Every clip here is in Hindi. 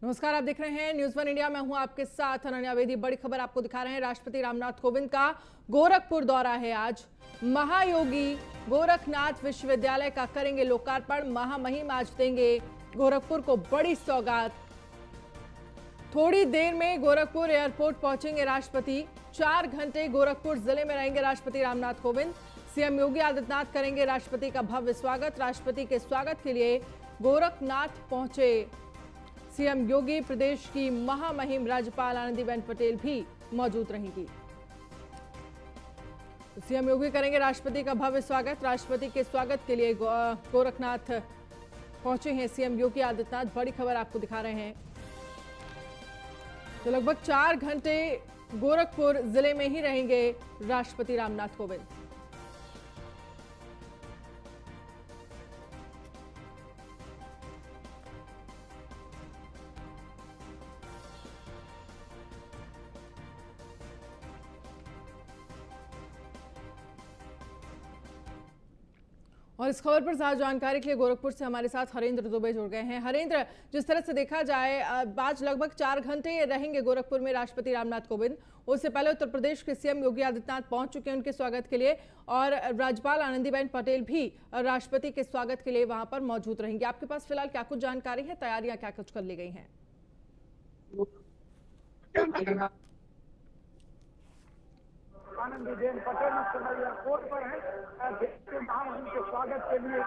नमस्कार, आप देख रहे हैं न्यूज़ वन इंडिया। मैं हूं आपके साथ अनन्या बेदी। बड़ी खबर आपको दिखा रहे हैं। राष्ट्रपति रामनाथ कोविंद का गोरखपुर दौरा है आज। महायोगी गोरखनाथ विश्वविद्यालय का करेंगे लोकार्पण। महामहिम आज देंगे गोरखपुर को बड़ी सौगात। थोड़ी देर में गोरखपुर एयरपोर्ट पहुंचेंगे राष्ट्रपति। 4 घंटे गोरखपुर जिले में रहेंगे राष्ट्रपति रामनाथ कोविंद। सीएम योगी आदित्यनाथ करेंगे राष्ट्रपति का भव्य स्वागत। राष्ट्रपति के स्वागत के लिए गोरखनाथ पहुंचे सीएम योगी। प्रदेश की महामहिम राज्यपाल आनंदीबेन पटेल भी मौजूद रहेंगी। सीएम योगी करेंगे राष्ट्रपति का भव्य स्वागत। राष्ट्रपति के स्वागत के लिए गोरखनाथ पहुंचे हैं सीएम योगी आदित्यनाथ। बड़ी खबर आपको दिखा रहे हैं। तो लगभग 4 घंटे गोरखपुर जिले में ही रहेंगे राष्ट्रपति रामनाथ कोविंद। और इस खबर पर ज्यादा जानकारी के लिए गोरखपुर से हमारे साथ हरेंद्र दुबे जुड़ गए हैं। हरेंद्र, जिस तरह से देखा जाए आज लगभग 4 घंटे रहेंगे गोरखपुर में राष्ट्रपति रामनाथ कोविंद। उससे पहले उत्तर प्रदेश के सीएम योगी आदित्यनाथ पहुंच चुके हैं उनके स्वागत के लिए, और राज्यपाल आनंदीबेन पटेल भी राष्ट्रपति के स्वागत के लिए वहां पर मौजूद रहेंगे। आपके पास फिलहाल क्या कुछ जानकारी है, तैयारियां क्या कुछ कर ली गई हैं? आनंदीबेन पटेल इस समय एयरपोर्ट पर है। देश के महामहिम के स्वागत के लिए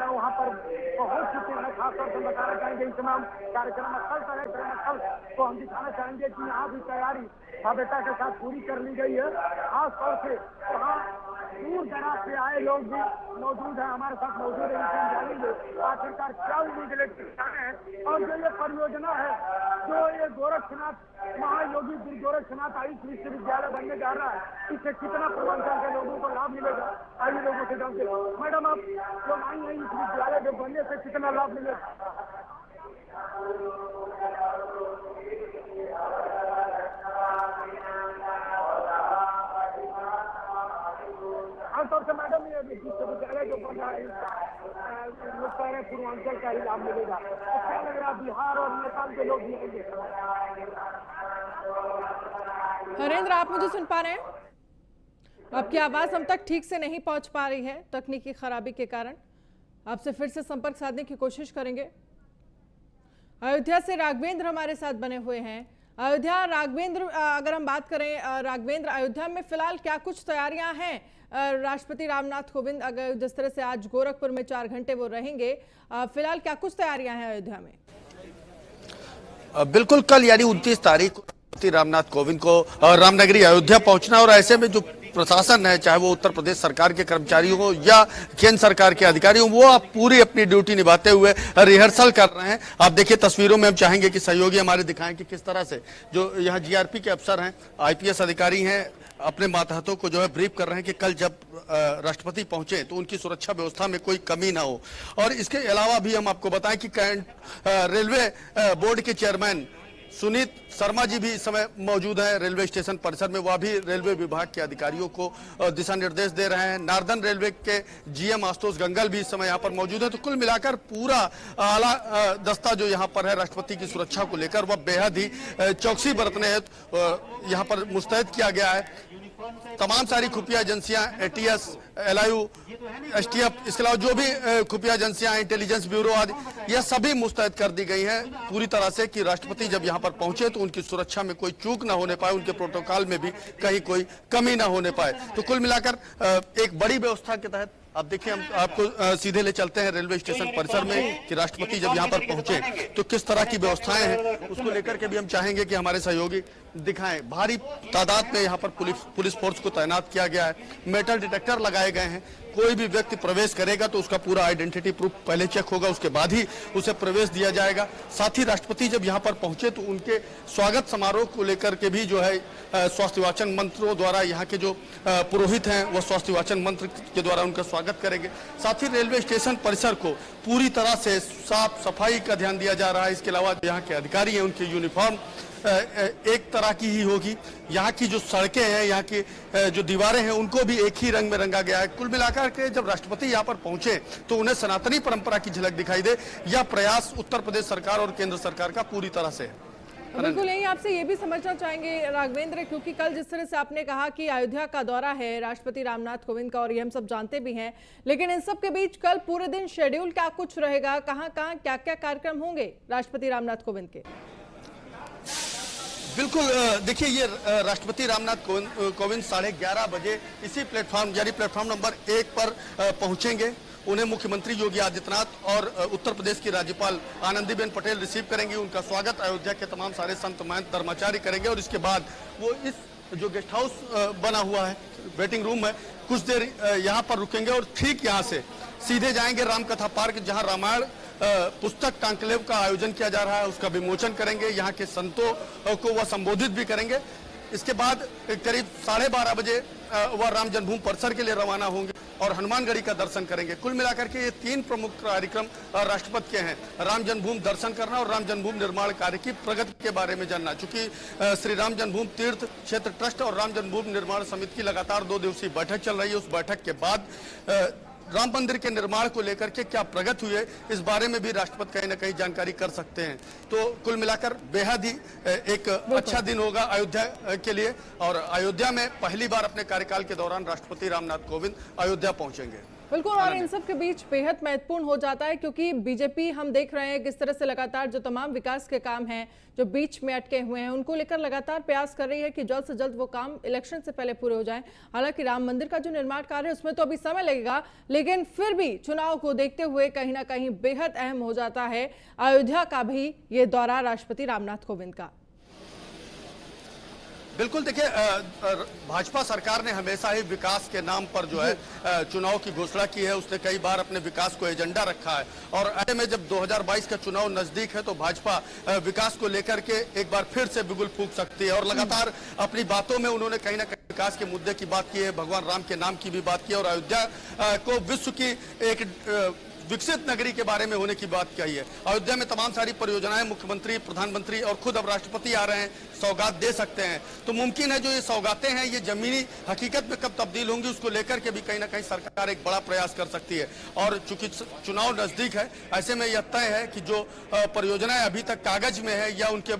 वहाँ पर पहुंच चुके हैं। खासतौर से बताना चाहेंगे इस तमाम कार्यक्रम स्थल पर है। स्थल को हम दिखाना चाहेंगे कि यहाँ भी तैयारी भव्यता के साथ पूरी कर ली गई है। खासतौर से वहाँ दूर दराज से आए लोग भी मौजूद हैं, हमारे साथ मौजूद है। जानेंगे आखिरकार क्या उम्मीद लेकर है और जो ये परियोजना है, जो ये गोरखनाथ महायोगी गुरु गोरखनाथ आयुष विश्वविद्यालय बनने जा रहा है, इससे कितना पूर्वांचल के लोगों को लाभ मिलेगा, आइए लोगों से जानते हैं। मैडम, आप लोग आई हैं, इस विद्यालय के बनने से कितना लाभ मिलेगा? आमतौर से मैडम, ये विश्वविद्यालय जो बन रहा है पूर्वांचल का ही लाभ मिलेगा। अच्छा लग रहा, बिहार और नेपाल के लोग भी आएंगे। हरेंद्र, आप मुझे सुन पा रहे हैं? आपकी आवाज हम तक ठीक से नहीं पहुंच पा रही है तकनीकी खराबी के कारण। आपसे फिर से संपर्क साधने की कोशिश करेंगे। अयोध्या से राघवेंद्र हमारे साथ बने हुए हैं। अयोध्या, राघवेंद्र, अगर हम बात करें राघवेंद्र, अयोध्या में फिलहाल क्या कुछ तैयारियां हैं? राष्ट्रपति रामनाथ कोविंद अगर जिस तरह से आज गोरखपुर में 4 घंटे वो रहेंगे, फिलहाल क्या कुछ तैयारियां हैं अयोध्या में? बिल्कुल, कल यानी 29 तारीख को राष्ट्रपति रामनाथ कोविंद को रामनगरी अयोध्या पहुंचना, और ऐसे में जो प्रशासन है, चाहे वो उत्तर प्रदेश सरकार के कर्मचारियों हो या केंद्र सरकार के अधिकारी हो, वो आप पूरी अपनी ड्यूटी निभाते हुए रिहर्सल कर रहे हैं। आप देखिए तस्वीरों में हम चाहेंगे कि सहयोगी हमारे दिखाएं कि किस तरह से जो यहाँ जीआरपी के अफसर हैं, आईपीएस अधिकारी हैं, अपने मातहतों को जो है ब्रीफ कर रहे हैं कि कल जब राष्ट्रपति पहुंचे तो उनकी सुरक्षा व्यवस्था में कोई कमी ना हो। और इसके अलावा भी हम आपको बताएं कि रेलवे बोर्ड के चेयरमैन सुनीत शर्मा जी भी इस समय मौजूद हैं रेलवे स्टेशन परिसर में। वह भी रेलवे विभाग के अधिकारियों को दिशा निर्देश दे रहे हैं। नार्दर्न रेलवे के जीएम आशुतोष गंगल भी इस समय यहाँ पर मौजूद है। तो कुल मिलाकर पूरा आला दस्ता जो यहाँ पर है राष्ट्रपति की सुरक्षा को लेकर, वह बेहद ही चौकसी बरतने हेतु यहाँ पर मुस्तैद किया गया है। तमाम सारी खुफिया एजेंसियां, एटीएस, एलआईयू, एसटीएफ, इसके अलावा जो भी खुफिया एजेंसियां, इंटेलिजेंस ब्यूरो आदि, यह सभी मुस्तैद कर दी गई हैं पूरी तरह से कि राष्ट्रपति जब यहां पर पहुंचे तो उनकी सुरक्षा में कोई चूक ना होने पाए, उनके प्रोटोकॉल में भी कहीं कोई कमी ना होने पाए। तो कुल मिलाकर एक बड़ी व्यवस्था के तहत अब देखिए हम आपको सीधे ले चलते हैं रेलवे स्टेशन परिसर में कि राष्ट्रपति जब यहाँ पर पहुंचे तो किस तरह की व्यवस्थाएं हैं, उसको लेकर के भी हम चाहेंगे कि हमारे सहयोगी दिखाएं। भारी तादाद में यहाँ पर पुलिस फोर्स को तैनात किया गया है। मेटल डिटेक्टर लगाए गए हैं। कोई भी व्यक्ति प्रवेश करेगा तो उसका पूरा आइडेंटिटी प्रूफ पहले चेक होगा, उसके बाद ही उसे प्रवेश दिया जाएगा। साथ ही राष्ट्रपति जब यहाँ पर पहुंचे तो उनके स्वागत समारोह को लेकर के भी जो है स्वास्थ्य वाचन मंत्रों द्वारा यहाँ के जो पुरोहित हैं वह स्वास्थ्य वाचन मंत्र के द्वारा उनका स्वागत करेंगे। साथ ही रेलवे स्टेशन परिसर को पूरी तरह से साफ सफाई का ध्यान दिया जा रहा है। इसके अलावा यहाँ के अधिकारी हैं, उनके यूनिफॉर्म एक तरह की ही होगी। यहाँ की जो सड़कें हैं, यहाँ की जो दीवारें हैं, उनको भी एक ही रंग में रंगा गया है। कुल मिलाकर के जब राष्ट्रपति यहाँ पर पहुंचे तो उन्हें सनातनी परंपरा की झलक दिखाई दे, यह प्रयास उत्तर प्रदेश सरकार और केंद्र सरकार का पूरी तरह से है। बिल्कुल यही आपसे ये भी समझना चाहेंगे राघवेंद्र, क्योंकि कल जिस तरह से आपने कहा कि अयोध्या का दौरा है राष्ट्रपति रामनाथ कोविंद का, और ये हम सब जानते भी हैं, लेकिन इन सब के बीच कल पूरे दिन शेड्यूल क्या कुछ रहेगा, कहां कहां क्या क्या कार्यक्रम होंगे राष्ट्रपति रामनाथ कोविंद के? बिल्कुल, देखिए ये राष्ट्रपति रामनाथ कोविंद 11:30 बजे इसी प्लेटफॉर्म यानी प्लेटफॉर्म नंबर 1 पर पहुंचेंगे। उन्हें मुख्यमंत्री योगी आदित्यनाथ और उत्तर प्रदेश की राज्यपाल आनंदीबेन पटेल रिसीव करेंगी। उनका स्वागत अयोध्या के तमाम सारे संत महंत धर्माचार्य करेंगे और इसके बाद वो इस जो गेस्ट हाउस बना हुआ है, वेटिंग रूम है, कुछ देर यहाँ पर रुकेंगे और ठीक यहाँ से सीधे जाएंगे रामकथा पार्क, जहाँ रामायण पुस्तक कांक्लेव का आयोजन किया जा रहा है, उसका विमोचन करेंगे। यहाँ के संतों को वह संबोधित भी करेंगे। इसके बाद करीब 12:30 बजे वह राम जन्मभूमि परिसर के लिए रवाना होंगे और हनुमानगढ़ी का दर्शन करेंगे। कुल मिलाकर के ये 3 प्रमुख कार्यक्रम राष्ट्रपति के हैं, राम जन्मभूमि दर्शन करना और राम जन्मभूमि निर्माण कार्य की प्रगति के बारे में जानना। चूंकि श्री राम जन्मभूमि तीर्थ क्षेत्र ट्रस्ट और राम जन्मभूमि निर्माण समिति की लगातार 2 दिवसीय बैठक चल रही है। उस बैठक के बाद राम मंदिर के निर्माण को लेकर के क्या प्रगति हुई है, इस बारे में भी राष्ट्रपति कहीं ना कहीं जानकारी कर सकते हैं। तो कुल मिलाकर बेहद ही एक अच्छा दिन होगा अयोध्या के लिए, और अयोध्या में पहली बार अपने कार्यकाल के दौरान राष्ट्रपति रामनाथ कोविंद अयोध्या पहुंचेंगे। बिल्कुल, और इन सब के बीच बेहद महत्वपूर्ण हो जाता है क्योंकि बीजेपी हम देख रहे हैं किस तरह से लगातार जो तमाम विकास के काम हैं जो बीच में अटके हुए हैं उनको लेकर लगातार प्रयास कर रही है कि जल्द से जल्द वो काम इलेक्शन से पहले पूरे हो जाएं। हालांकि राम मंदिर का जो निर्माण कार्य है उसमें तो अभी समय लगेगा, लेकिन फिर भी चुनाव को देखते हुए कहीं ना कहीं बेहद अहम हो जाता है अयोध्या का भी ये दौरा राष्ट्रपति रामनाथ कोविंद का। बिल्कुल, देखिए भाजपा सरकार ने हमेशा ही विकास के नाम पर जो है चुनाव की घोषणा की है। उसने कई बार अपने विकास को एजेंडा रखा है और ऐसे में जब 2022 का चुनाव नजदीक है तो भाजपा विकास को लेकर के एक बार फिर से बिगुल फूंक सकती है। और लगातार अपनी बातों में उन्होंने कहीं ना कहीं विकास के मुद्दे की बात की है, भगवान राम के नाम की भी बात की है और अयोध्या को विश्व की एक विकसित नगरी के बारे में होने की बात कही है। अयोध्या में तमाम सारी परियोजनाएं मुख्यमंत्री, प्रधानमंत्री और खुद अब राष्ट्रपति आ रहे हैं, सौगात दे सकते हैं। तो मुमकिन है जो ये सौगातें हैं ये जमीनी हकीकत में कब तब्दील होंगी उसको लेकर के भी कहीं ना कहीं सरकार एक बड़ा प्रयास कर सकती है। और चूंकि चुनाव नजदीक है, ऐसे में यह तय है कि जो परियोजनाएं अभी तक कागज में है या उनके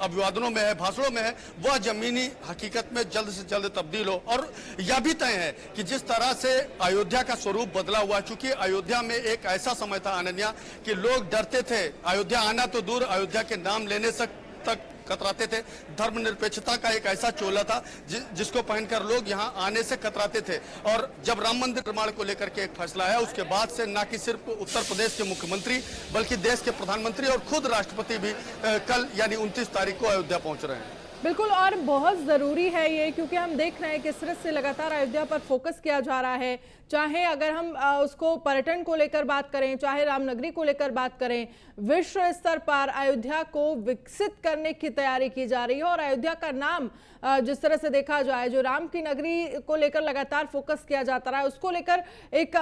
अभिवादनों में है, भाषणों में है, वह जमीनी हकीकत में जल्द से जल्द तब्दील हो। और यह भी तय है कि जिस तरह से अयोध्या का स्वरूप बदला हुआ, चूंकि अयोध्या में एक ऐसा समय था अनन्या कि लोग डरते थे, अयोध्या आना तो दूर अयोध्या के नाम लेने तक कतराते थे। धर्मनिरपेक्षता का एक ऐसा चोला था जिसको पहनकर लोग यहां आने से कतराते थे। और जब राम मंदिर निर्माण को लेकर के एक फैसला है उसके बाद से न कि सिर्फ उत्तर प्रदेश के मुख्यमंत्री बल्कि देश के प्रधानमंत्री और खुद राष्ट्रपति भी कल यानी 29 तारीख को अयोध्या पहुंच रहे हैं। बिल्कुल, और बहुत जरूरी है ये क्योंकि हम देख रहे हैं किस तरह से लगातार अयोध्या पर फोकस किया जा रहा है। चाहे अगर हम उसको पर्यटन को लेकर बात करें, चाहे रामनगरी को लेकर बात करें, विश्व स्तर पर अयोध्या को विकसित करने की तैयारी की जा रही है। और अयोध्या का नाम जिस तरह से देखा जाए, जो राम की नगरी को लेकर लगातार फोकस किया जाता रहा है, उसको लेकर एक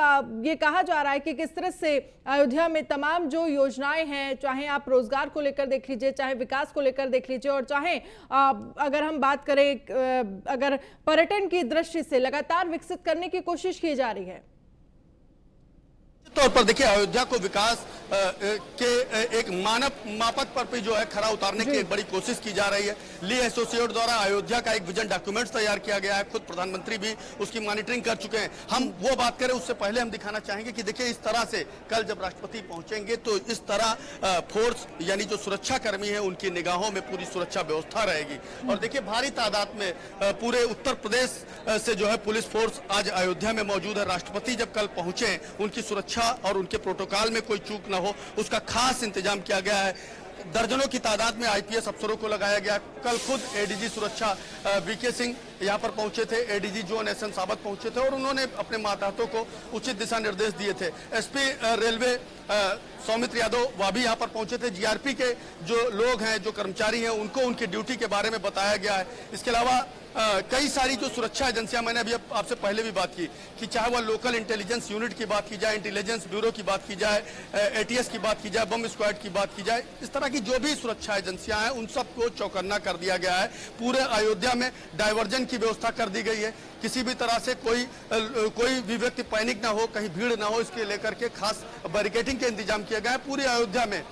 ये कहा जा रहा है कि किस तरह से अयोध्या में तमाम जो योजनाएं हैं, चाहे आप रोजगार को लेकर देख लीजिए, चाहे विकास को लेकर देख लीजिए, और चाहे अगर हम बात करें अगर पर्यटन की दृष्टि से लगातार विकसित करने की कोशिश की जा रही है। तौर पर देखिए अयोध्या को विकास के एक मानक मापक पर भी जो है खरा उतारने की एक बड़ी कोशिश की जा रही है। ली एसोसिएट द्वारा अयोध्या का एक विजन डॉक्यूमेंट तैयार किया गया है, खुद प्रधानमंत्री भी उसकी मॉनिटरिंग कर चुके हैं। हम वो बात करें उससे पहले हम दिखाना चाहेंगे कि देखिए इस तरह से कल जब राष्ट्रपति पहुंचेंगे तो इस तरह फोर्स यानी जो सुरक्षा कर्मी है उनकी निगाहों में पूरी सुरक्षा व्यवस्था रहेगी। और देखिए भारी तादाद में पूरे उत्तर प्रदेश से जो है पुलिस फोर्स आज अयोध्या में मौजूद है। राष्ट्रपति जब कल पहुंचे उनकी सुरक्षा और उनके प्रोटोकॉल में कोई चूक न हो उसका खास इंतजाम किया गया है। दर्जनों की तादाद में आईपीएस अफसरों को लगाया गया। कल खुद एडीजी सुरक्षा वीके सिंह यहाँ पर पहुंचे थे, एडीजी जोन एसएन सावत पहुंचे थे और उन्होंने अपने मातहतों को उचित दिशा निर्देश दिए थे। एसपी रेलवे सौमित्र यादव वह भी यहाँ पर पहुंचे थे। जीआरपी के जो लोग हैं, जो कर्मचारी हैं, उनको उनकी ड्यूटी के बारे में बताया गया है। इसके अलावा कई सारी जो सुरक्षा एजेंसियां, मैंने अभी आपसे पहले भी बात की कि चाहे वह लोकल इंटेलिजेंस यूनिट की बात की जाए, इंटेलिजेंस ब्यूरो की बात की जाए, एटीएस की बात की जाए, बम स्क्वाड की बात की जाए, इस तरह की जो भी सुरक्षा एजेंसियां हैं उन सबको चौकन्ना कर दिया गया है। पूरे अयोध्या में डायवर्जन की व्यवस्था कर दी गई है। किसी भी तरह से कोई भी व्यक्ति पैनिक ना हो, कहीं भीड़ ना हो, इसके लेकर के खास बैरिकेडिंग के इंतजाम किए गए हैं। पूरी अयोध्या में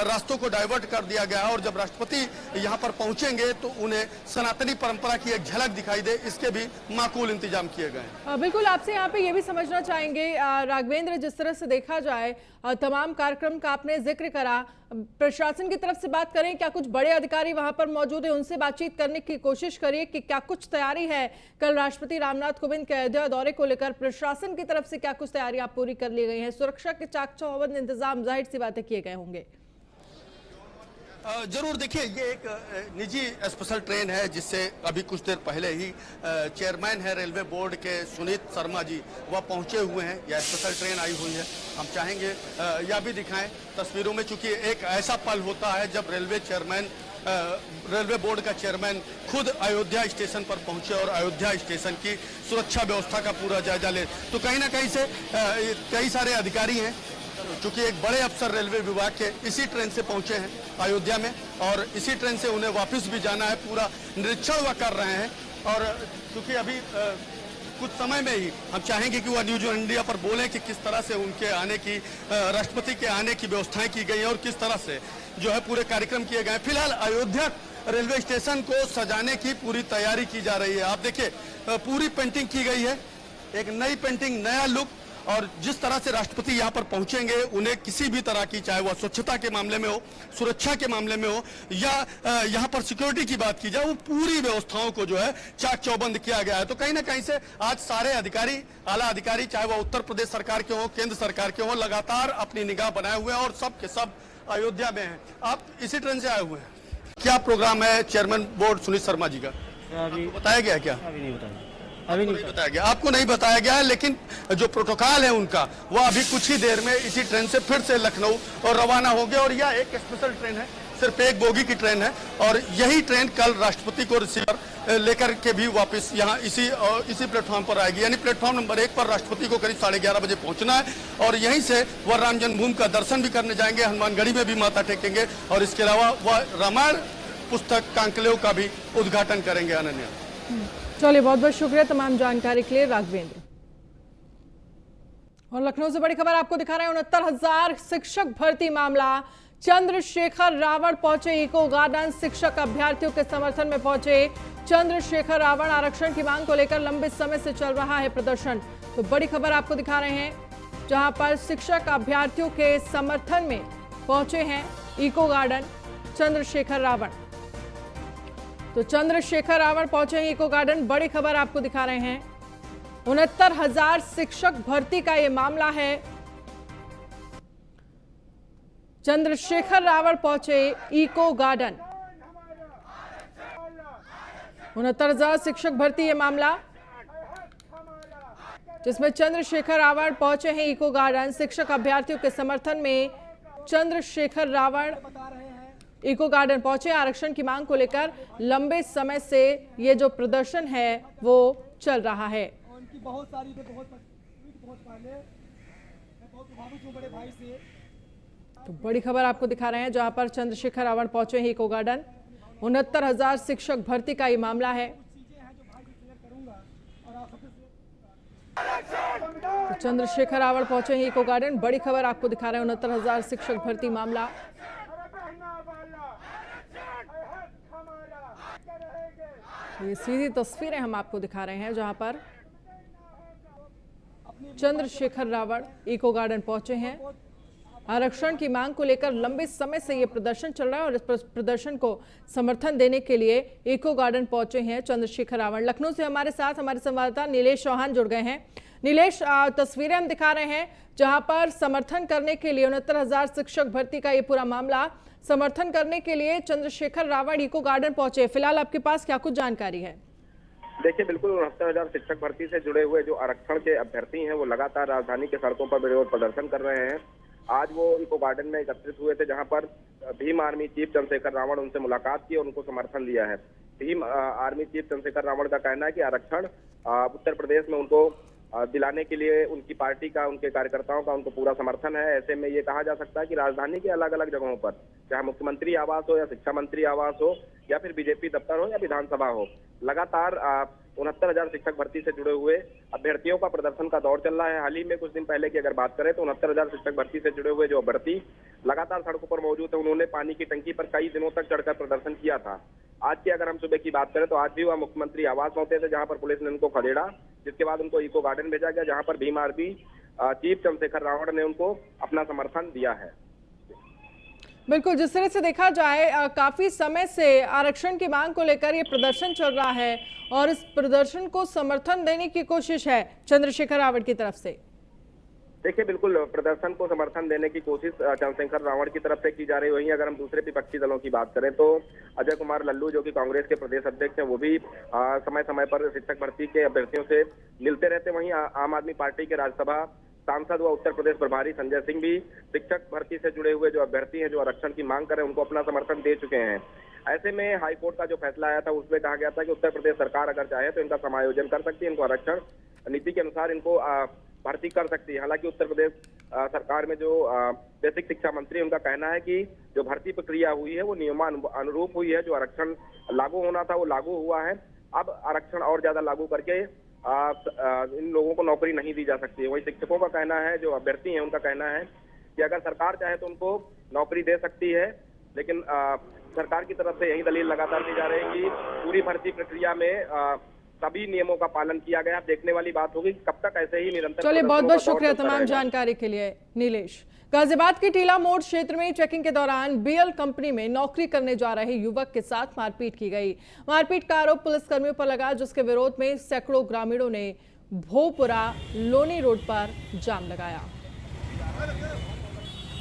रास्तों को डाइवर्ट कर दिया गया है और जब राष्ट्रपति यहां पर पहुंचेंगे तो उन्हें सनातनी परंपरा की एक झलक दिखाई दे, इसके भी माकूल इंतजाम किए गए हैं। बिल्कुल, आपसे यहाँ पे ये भी समझना चाहेंगे राघवेंद्र, जिस तरह से देखा जाए तमाम कार्यक्रम का आपने जिक्र करा, प्रशासन की तरफ से बात करें, क्या कुछ बड़े अधिकारी वहां पर मौजूद है, उनसे बातचीत करने की कोशिश करिए कि क्या कुछ तैयारी है कल राष्ट्रपति रामनाथ कोविंद के अयोध्या दौरे को लेकर? प्रशासन की तरफ से क्या कुछ तैयारियां पूरी कर ली गई हैं? सुरक्षा के चाक चौबंद इंतजाम जाहिर सी बातें किए गए होंगे। जरूर, देखिए ये एक निजी स्पेशल ट्रेन है जिससे अभी कुछ देर पहले ही चेयरमैन है रेलवे बोर्ड के सुनीत शर्मा जी, वह पहुंचे हुए हैं। यह स्पेशल ट्रेन आई हुई है। हम चाहेंगे यह भी दिखाएं तस्वीरों में, चूंकि एक ऐसा पल होता है जब रेलवे बोर्ड का चेयरमैन खुद अयोध्या स्टेशन पर पहुंचे और अयोध्या स्टेशन की सुरक्षा व्यवस्था का पूरा जायजा ले। तो कहीं ना कहीं से कई सारे अधिकारी हैं, चूंकि एक बड़े अफसर रेलवे विभाग के इसी ट्रेन से पहुंचे हैं अयोध्या में और इसी ट्रेन से उन्हें वापस भी जाना है। पूरा निरीक्षण वह कर रहे हैं और क्योंकि अभी कुछ समय में ही हम चाहेंगे कि वह न्यूज इंडिया पर बोलें कि किस तरह से उनके आने की, राष्ट्रपति के आने की व्यवस्थाएं की गई हैं और किस तरह से जो है पूरे कार्यक्रम किए गए। फिलहाल अयोध्या रेलवे स्टेशन को सजाने की पूरी तैयारी की जा रही है। आप देखिए पूरी पेंटिंग की गई है, एक नई पेंटिंग, नया लुक। और जिस तरह से राष्ट्रपति यहाँ पर पहुंचेंगे, उन्हें किसी भी तरह की, चाहे वह स्वच्छता के मामले में हो, सुरक्षा के मामले में हो या यहाँ पर सिक्योरिटी की बात की जाए, वो पूरी व्यवस्थाओं को जो है चाक चौबंद किया गया है। तो कहीं ना कहीं से आज सारे अधिकारी, आला अधिकारी, चाहे वह उत्तर प्रदेश सरकार के हो, केंद्र सरकार के हो, लगातार अपनी निगाह बनाए हुए हैं और सब के सब अयोध्या में हैं। आप इसी ट्रेन से आए हुए हैं, क्या प्रोग्राम है चेयरमैन बोर्ड सुनीत शर्मा जी का? अभी बताया गया क्या? अभी नहीं बताया। अभी नहीं बताया गया, आपको नहीं बताया गया है, लेकिन जो प्रोटोकॉल है उनका वह अभी कुछ ही देर में इसी ट्रेन से फिर से लखनऊ और रवाना होंगे। और यह एक स्पेशल ट्रेन है, सिर्फ एक बोगी की ट्रेन है और यही ट्रेन कल राष्ट्रपति को रिसीवर लेकर के भी वापस यहाँ इसी प्लेटफॉर्म पर आएगी। यानी प्लेटफॉर्म नंबर 1 पर राष्ट्रपति को करीब 11:30 बजे पहुंचना है और यहीं से वह राम जन्मभूमि का दर्शन भी करने जाएंगे, हनुमानगढ़ी में भी माथा टेकेंगे और इसके अलावा वह रामायण पुस्तक कांकलेव का भी उद्घाटन करेंगे। अनन्या, चलिए, बहुत बहुत शुक्रिया तमाम जानकारी के लिए राघवेंद्र। और लखनऊ से बड़ी खबर आपको दिखा रहे हैं। 69,000 शिक्षक भर्ती मामला, चंद्रशेखर रावण पहुंचे इको गार्डन, शिक्षक अभ्यर्थियों के समर्थन में पहुंचे चंद्रशेखर रावण। आरक्षण की मांग को लेकर लंबे समय से चल रहा है प्रदर्शन। तो बड़ी खबर आपको दिखा रहे हैं, जहां पर शिक्षक अभ्यर्थियों के समर्थन में पहुंचे हैं इको गार्डन चंद्रशेखर रावण। तो चंद्रशेखर रावण पहुंचे हैं इको गार्डन। बड़ी खबर आपको दिखा रहे हैं, 69,000 शिक्षक भर्ती का यह मामला है। चंद्रशेखर रावण पहुंचे इको गार्डन, 69,000 शिक्षक भर्ती ये मामला, जिसमें चंद्रशेखर रावण पहुंचे हैं इको गार्डन। शिक्षक अभ्यर्थियों के समर्थन में चंद्रशेखर रावण इको गार्डन पहुंचे। आरक्षण की मांग को लेकर लंबे समय से ये जो प्रदर्शन है वो चल रहा है। उनकी बहुत सारी बहुत पहले मैं बहुत प्रभावित हूं बड़े भाई से। तो बड़ी खबर आपको दिखा रहे हैं, जहां पर चंद्रशेखर रावण पहुंचे हैं इको गार्डन। 69,000 शिक्षक भर्ती का ये मामला है। तो चंद्रशेखर रावण पहुंचे हैं इको गार्डन। बड़ी खबर आपको दिखा रहे हैं, 69,000 शिक्षक भर्ती मामला। ये सीधी तस्वीरें हम आपको दिखा रहे हैं, जहां पर चंद्रशेखर रावण इको गार्डन पहुंचे हैं। आरक्षण की मांग को लेकर लंबे समय से ये प्रदर्शन चल रहा है और इस प्रदर्शन को समर्थन देने के लिए इको गार्डन पहुंचे हैं चंद्रशेखर रावण। लखनऊ से हमारे साथ हमारे संवाददाता नीलेश चौहान जुड़ गए हैं। नीलेश, तस्वीरें हम दिखा रहे हैं जहां पर समर्थन करने के लिए 69,000 शिक्षक भर्ती का ये पूरा मामला, समर्थन करने के लिए चंद्रशेखर रावण इको गार्डन पहुंचे। फिलहाल आपके पास क्या कुछ जानकारी है? देखिए, बिल्कुल 69,000 शिक्षक भर्ती से जुड़े हुए जो आरक्षण के अभ्यर्थी हैं वो लगातार राजधानी के सड़कों पर विरोध प्रदर्शन कर रहे हैं। आज वो इको गार्डन में एकत्रित हुए थे, जहां पर भीम आर्मी चीफ चंद्रशेखर रावण उनसे मुलाकात की और उनको समर्थन दिया है। भीम आर्मी चीफ चंद्रशेखर रावण का कहना है कि आरक्षण उत्तर प्रदेश में उनको दिलाने के लिए उनकी पार्टी का, उनके कार्यकर्ताओं का उनको पूरा समर्थन है। ऐसे में ये कहा जा सकता है कि राजधानी के अलग अलग जगहों पर, चाहे मुख्यमंत्री आवास हो या शिक्षा मंत्री आवास हो या फिर बीजेपी दफ्तर हो या विधानसभा हो, लगातार 69,000 शिक्षक भर्ती से जुड़े हुए अभ्यर्थियों का प्रदर्शन का दौर चल रहा है। हाल ही में कुछ दिन पहले की अगर बात करें तो 69,000 शिक्षक भर्ती से जुड़े हुए जो अभ्यर्थी लगातार सड़कों पर मौजूद है, उन्होंने पानी की टंकी पर कई दिनों तक चढ़कर प्रदर्शन किया था। आज की अगर हम सुबह की बात करें तो आज भी वह मुख्यमंत्री आवास पहुंचे थे, जहां पर पुलिस ने उनको खदेड़ा, जिसके बाद उनको इको गार्डन भेजा गया, जहां पर भीम आर्मी चीफ चंद्रशेखर रावण ने उनको अपना समर्थन दिया है। बिल्कुल, जिस तरह से देखा जाए काफी समय से आरक्षण की मांग को लेकर ये प्रदर्शन चल रहा है और इस प्रदर्शन को समर्थन देने की कोशिश है चंद्रशेखर रावण की तरफ से। देखिए, बिल्कुल प्रदर्शन को समर्थन देने की कोशिश चंद्रशेखर रावण की तरफ से की जा रही है। वहीं अगर हम दूसरे विपक्षी दलों की बात करें तो अजय कुमार लल्लू, जो कि कांग्रेस के प्रदेश अध्यक्ष हैं, वो भी समय समय पर शिक्षक भर्ती के अभ्यर्थियों से मिलते रहते हैं। वहीं आम आदमी पार्टी के राज्यसभा सांसद व उत्तर प्रदेश प्रभारी संजय सिंह भी शिक्षक भर्ती से जुड़े हुए जो अभ्यर्थी हैं, जो आरक्षण की मांग करें, उनको अपना समर्थन दे चुके हैं। ऐसे में हाईकोर्ट का जो फैसला आया था उसमें कहा गया था कि उत्तर प्रदेश सरकार अगर चाहे तो इनका समायोजन कर सकती है, इनको आरक्षण नीति के अनुसार इनको भर्ती कर सकती है। हालांकि उत्तर प्रदेश सरकार में जो बेसिक शिक्षा मंत्री है, उनका कहना है कि जो भर्ती प्रक्रिया हुई है वो नियमानुरूप हुई है, जो आरक्षण लागू होना था वो लागू हुआ है। अब आरक्षण और ज्यादा लागू करके इन लोगों को नौकरी नहीं दी जा सकती है। वही शिक्षकों का कहना है, जो अभ्यर्थी हैं उनका कहना है कि अगर सरकार चाहे तो उनको नौकरी दे सकती है, लेकिन सरकार की तरफ से यही दलील लगातार दी जा रही है कि पूरी भर्ती प्रक्रिया में सभी नियमों का पालन किया गया। देखने वाली बात होगी कब तक ऐसे ही निरंतर। चलिए, बहुत बहुत शुक्रिया तमाम जानकारी के लिए नीलेश। गाजियाबाद के टीला मोड़ क्षेत्र में चेकिंग के दौरान बीएल कंपनी में नौकरी करने जा रहे युवक के साथ मारपीट की गई। मारपीट का आरोप पुलिसकर्मियों पर लगा, जिसके विरोध में सैकड़ों ग्रामीणों ने भोपुरा लोनी रोड पर जाम लगाया।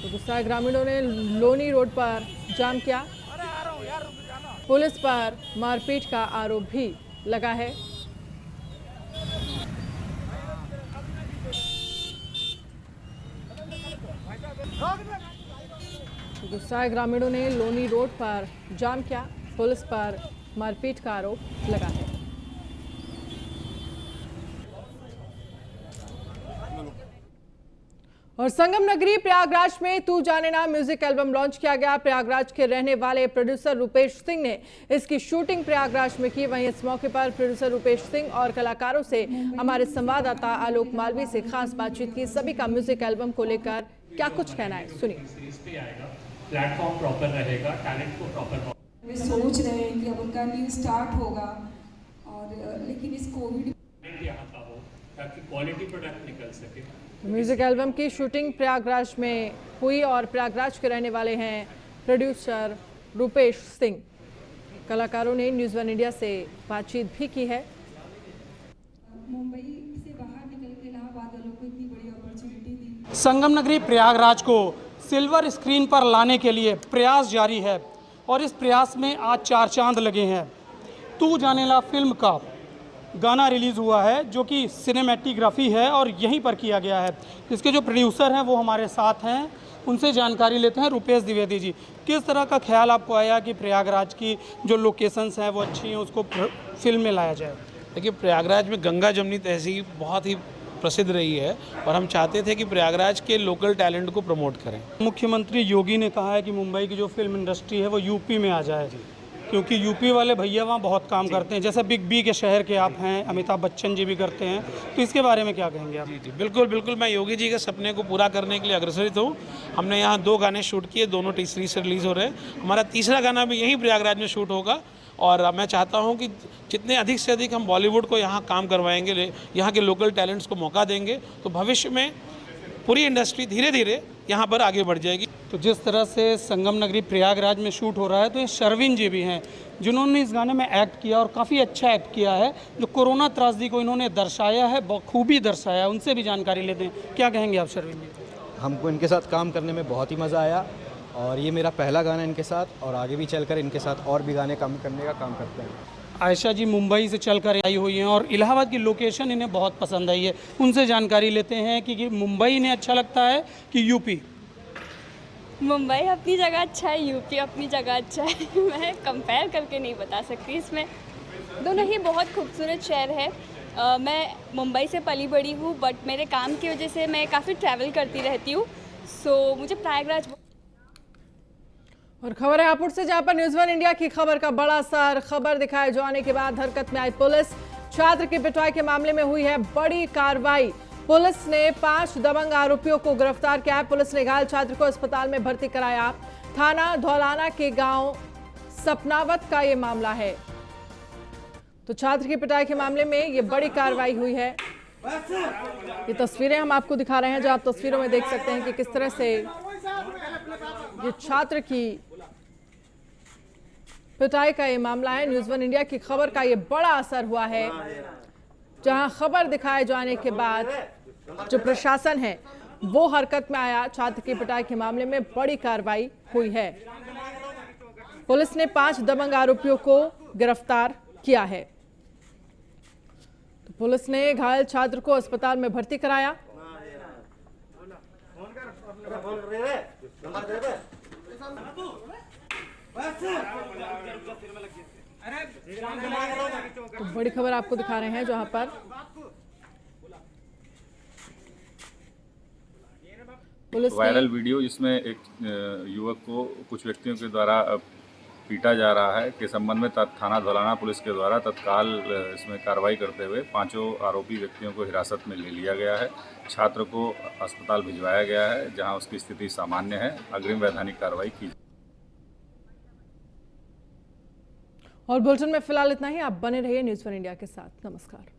तो गुस्साए ग्रामीणों ने लोनी रोड पर जाम किया। पुलिस पर मारपीट का आरोप भी लगा है। गुस्साए ग्रामीणों ने लोनी रोड पर जाम किया। पुलिस पर मारपीट का आरोप लगा है। और संगम नगरी प्रयागराज में तू जाने ना म्यूजिक एल्बम लॉन्च किया गया। प्रयागराज के रहने वाले प्रोड्यूसर रुपेश सिंह ने इसकी शूटिंग प्रयागराज में की। वहीं इस मौके पर प्रोड्यूसर रुपेश सिंह और कलाकारों से हमारे संवाददाता आलोक मालवी से खास बातचीत की। सभी का म्यूजिक एल्बम को लेकर क्या कुछ कहना है, सुनिए। प्लेटफॉर्म प्रॉपर रहेगा, टैलेंट को प्रॉपर वे सोच रहे हैं कि अब उनका न्यू स्टार्ट होगा, और लेकिन इस कोविड यहाँ का हो ताकि क्वालिटी प्रोडक्ट निकल सके। म्यूजिक एल्बम की शूटिंग प्रयागराज में हुई और प्रयागराज के रहने वाले हैं प्रोड्यूसर रुपेश सिंह। कलाकारों ने न्यूज़ वन इंडिया से बातचीत भी की है। मुंबई से बाहर निकल के इलाहाबाद वालों को इतनी बड़ी अपॉर्चुनिटी दी। संगम नगरी प्रयागराज को सिल्वर स्क्रीन पर लाने के लिए प्रयास जारी है और इस प्रयास में आज 4 चांद लगे हैं। तू जाने ला फिल्म का गाना रिलीज़ हुआ है, जो कि सिनेमैटोग्राफी है और यहीं पर किया गया है। इसके जो प्रोड्यूसर हैं वो हमारे साथ हैं, उनसे जानकारी लेते हैं। रुपेश द्विवेदी जी, किस तरह का ख्याल आपको आया कि प्रयागराज की जो लोकेशंस हैं वो अच्छी हैं, उसको फिल्म में लाया जाए? देखिए, प्रयागराज में गंगा जमुनी तहसील बहुत ही प्रसिद्ध रही है और हम चाहते थे कि प्रयागराज के लोकल टैलेंट को प्रमोट करें। मुख्यमंत्री योगी ने कहा है कि मुंबई की जो फिल्म इंडस्ट्री है वो यूपी में आ जाए, क्योंकि यूपी वाले भैया वहाँ बहुत काम करते हैं। जैसे बिग बी के शहर के आप हैं, अमिताभ बच्चन जी भी करते हैं, तो इसके बारे में क्या कहेंगे आप? जी, बिल्कुल बिल्कुल, मैं योगी जी के सपने को पूरा करने के लिए अग्रसरित हूँ। हमने यहाँ 2 गाने शूट किए, दोनों टी3 से रिलीज़ हो रहे हैं। हमारा तीसरा गाना भी यहीं प्रयागराज में शूट होगा और मैं चाहता हूँ कि जितने अधिक से अधिक हम बॉलीवुड को यहाँ काम करवाएंगे, यहाँ के लोकल टैलेंट्स को मौका देंगे, तो भविष्य में पूरी इंडस्ट्री धीरे धीरे यहाँ पर आगे बढ़ जाएगी। तो जिस तरह से संगम नगरी प्रयागराज में शूट हो रहा है, तो ये शर्विन जी भी हैं जिन्होंने इस गाने में एक्ट किया और काफ़ी अच्छा एक्ट किया है। जो कोरोना त्रासदी को इन्होंने दर्शाया है, बखूबी दर्शाया है। उनसे भी जानकारी लेते हैं। क्या कहेंगे आप शर्विन जी? हमको इनके साथ काम करने में बहुत ही मज़ा आया और ये मेरा पहला गाना इनके साथ, और आगे भी चलकर इनके साथ और भी गाने काम करने का काम करते हैं। आयशा जी मुंबई से चलकर आई हुई हैं और इलाहाबाद की लोकेशन इन्हें बहुत पसंद आई है। उनसे जानकारी लेते हैं कि मुंबई इन्हें अच्छा लगता है कि यूपी? मुंबई अपनी जगह अच्छा है, यूपी अपनी जगह अच्छा है। मैं कंपेयर करके नहीं बता सकती इसमें, दोनों ही बहुत खूबसूरत शहर है। मैं मुंबई से पली बड़ी हूँ, बट मेरे काम की वजह से मैं काफ़ी ट्रैवल करती रहती हूँ, सो मुझे प्रयागराज। और खबर है हापुड़ से, जहां पर न्यूज़ वन इंडिया की खबर का बड़ा असर। खबर दिखाए जाने के बाद हरकत में आई पुलिस। छात्र की पिटाई के मामले में हुई है बड़ी कार्रवाई। पुलिस ने 5 दबंग आरोपियों को गिरफ्तार किया है। पुलिस ने घायल छात्र को अस्पताल में भर्ती कराया। थाना धौलाना के गांव सपनावत का ये मामला है। तो छात्र की पिटाई के मामले में ये बड़ी कार्रवाई हुई है। ये तस्वीरें हम आपको दिखा रहे हैं, जहां आप तस्वीरों में देख सकते हैं कि किस तरह से ये छात्र की पिटाई का ये मामला है। न्यूज़ वन इंडिया की खबर का ये बड़ा असर हुआ है, जहां खबर दिखाए जाने के बाद जो प्रशासन है वो हरकत में आया। छात्र की पिटाई के मामले में बड़ी कार्रवाई हुई है। पुलिस ने 5 दबंग आरोपियों को गिरफ्तार किया है। तो पुलिस ने घायल छात्र को अस्पताल में भर्ती कराया। तो बड़ी खबर आपको दिखा रहे हैं, जहां पर पुलिस वायरल वीडियो जिसमें एक युवक को कुछ व्यक्तियों के द्वारा पीटा जा रहा है के संबंध में थाना धौलाना पुलिस के द्वारा तत्काल इसमें कार्रवाई करते हुए 5 आरोपी व्यक्तियों को हिरासत में ले लिया गया है। छात्र को अस्पताल भिजवाया गया है, जहां उसकी स्थिति सामान्य है। अग्रिम वैधानिक कार्रवाई की। और बुलेटिन में फिलहाल इतना ही। आप बने रहिए न्यूज़ वन इंडिया के साथ। नमस्कार।